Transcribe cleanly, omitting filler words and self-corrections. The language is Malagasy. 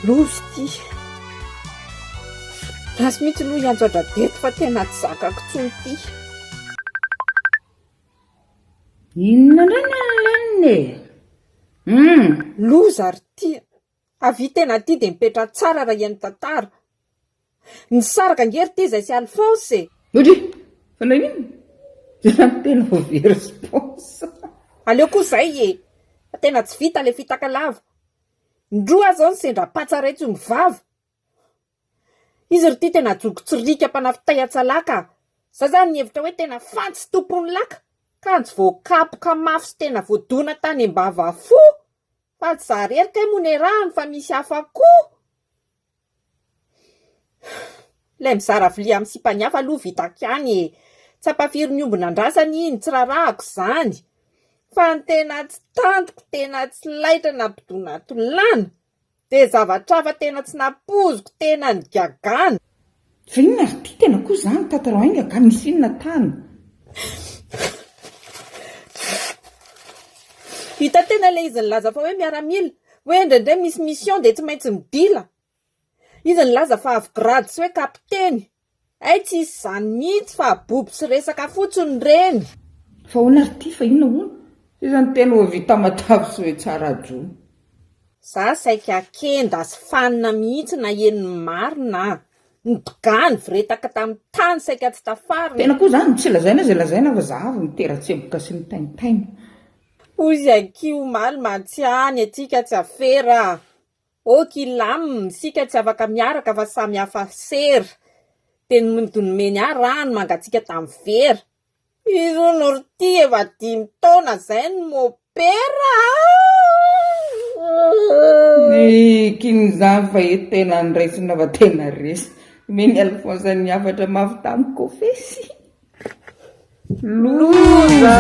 lozy ty rasy mihitsy aloha ianjoadra deto fa tena tsy zakako tsony ty. Inona indray ny aleniny loza ary ty avy tena ty de mipetra tsara raha iany tantara ny saraka angery ty izay sy Alphonse ohatra fa na inona zany tena ho very responsa aleo koa izay fa tena tsy vita le fitaka lava ndroa azy ao ny sendra-patsa raitsy ny vava izy ry ty tena jogotsirika mpanafitay atsalaka za zany ny hevitra hoe tena fantsy tompony laka ka antsy voakapoka mafy sy tena voadona tany ambava fo fa tsy zarerika moa rano fa misy hafa koa lay mizara vilia amin'ny sipany hafa aloha vitako ihany tsy ampafiry ny ombona andrasany iny tsy rarahako izany fa ny tena tsy tantoko tena tsy laitra nampidona tolana de zavatrava tena tsy napoziko tena ny gagana fa inona ry ty tena koa izany tantarao ainga ka misy inona tany hita tena le izy nilaza fa hoe miaramila hoe indraindray misy mission de tsy maintsy midila izy nilaza fa avy grady sy hoe kapiteny ay tsy isy izany mihitsy fa boby sy resaka fotsiny reny fa hoana ry ty fa inona hoana izany tena ho vita matavy sy hoe tsara jo za saika akenda sy fanina mihitsy na heniny marina ny dogany viretaka tamin'ny tany saika tsy tafarina tena koa izany tsy lazaina izay lazaina fa zahavy mitera-tsemboka sy mitaintaina ozy akio maly matsiany atsika tsy afera oky lamina sika tsy afaka miaraka fa samy hafa sery de nodonimeny rano mangatsika tamin'ny vera izy norty efa 5 taona zay ny mopera kin'izany fa eto tena niraisina fa tena resy meny Alphonse ny afatra mafy tamin'ny kofesy loza